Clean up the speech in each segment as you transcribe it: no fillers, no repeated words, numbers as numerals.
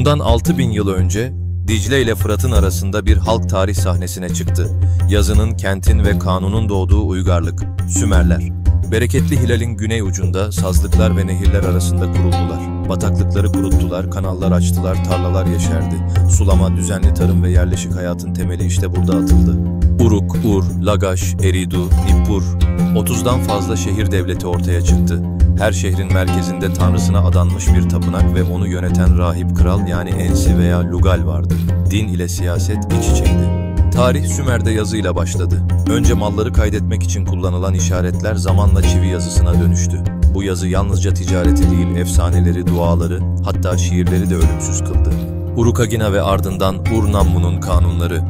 Bundan 6000 yıl önce Dicle ile Fırat'ın arasında bir halk tarih sahnesine çıktı. Yazının, kentin ve kanunun doğduğu uygarlık, Sümerler. Bereketli Hilal'in güney ucunda sazlıklar ve nehirler arasında kuruldular. Bataklıkları kuruttular, kanallar açtılar, tarlalar yeşerdi. Sulama, düzenli tarım ve yerleşik hayatın temeli işte burada atıldı. Uruk, Ur, Lagaş, Eridu, Nippur, 30'dan fazla şehir devleti ortaya çıktı. Her şehrin merkezinde tanrısına adanmış bir tapınak ve onu yöneten rahip kral yani Ensi veya Lugal vardı. Din ile siyaset iç içeydi. Tarih Sümer'de yazıyla başladı. Önce malları kaydetmek için kullanılan işaretler zamanla çivi yazısına dönüştü. Bu yazı yalnızca ticareti değil, efsaneleri, duaları, hatta şiirleri de ölümsüz kıldı. Urukagina ve ardından Ur-Nammu'nun kanunları,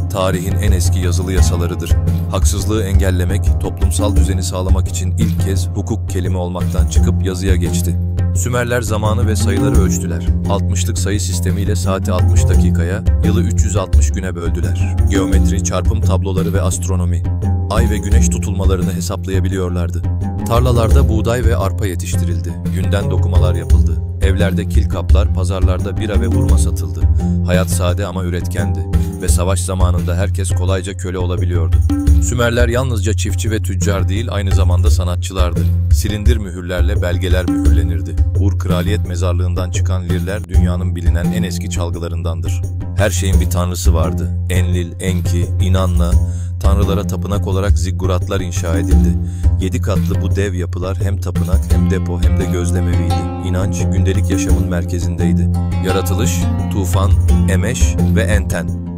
tarihin en eski yazılı yasalarıdır. Haksızlığı engellemek, toplumsal düzeni sağlamak için ilk kez hukuk kelime olmaktan çıkıp yazıya geçti. Sümerler zamanı ve sayıları ölçtüler. 60'lık sayı sistemiyle saati 60 dakikaya, yılı 360 güne böldüler. Geometri, çarpım tabloları ve astronomi, ay ve güneş tutulmalarını hesaplayabiliyorlardı. Tarlalarda buğday ve arpa yetiştirildi. Yünden dokumalar yapıldı. Evlerde kil kaplar, pazarlarda bira ve hurma satıldı. Hayat sade ama üretkendi ve savaş zamanında herkes kolayca köle olabiliyordu. Sümerler yalnızca çiftçi ve tüccar değil, aynı zamanda sanatçılardı. Silindir mühürlerle belgeler mühürlenirdi. Ur Kraliyet Mezarlığından çıkan lirler dünyanın bilinen en eski çalgılarındandır. Her şeyin bir tanrısı vardı. Enlil, Enki, İnanna, tanrılara tapınak olarak zigguratlar inşa edildi. 7 katlı bu dev yapılar hem tapınak hem depo hem de gözlemeviydi. İnanç gündelik yaşamın merkezindeydi. Yaratılış, tufan, Emeş ve Enten.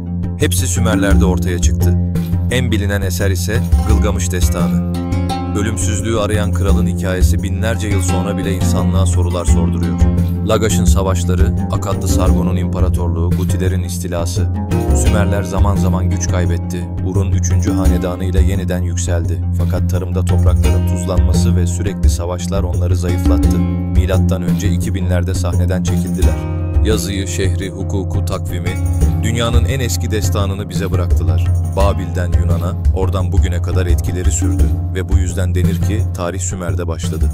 Hepsi Sümerler'de ortaya çıktı. En bilinen eser ise Gılgamış Destanı. Ölümsüzlüğü arayan kralın hikayesi binlerce yıl sonra bile insanlığa sorular sorduruyor. Lagaş'ın savaşları, Akadlı Sargon'un imparatorluğu, Gutilerin istilası. Sümerler zaman zaman güç kaybetti. Ur'un 3. hanedanı ile yeniden yükseldi. Fakat tarımda toprakların tuzlanması ve sürekli savaşlar onları zayıflattı. Milattan önce 2000'lerde sahneden çekildiler. Yazıyı, şehri, hukuku, takvimi, dünyanın en eski destanını bize bıraktılar. Babil'den Yunan'a, oradan bugüne kadar etkileri sürdü ve bu yüzden denir ki tarih Sümer'de başladı.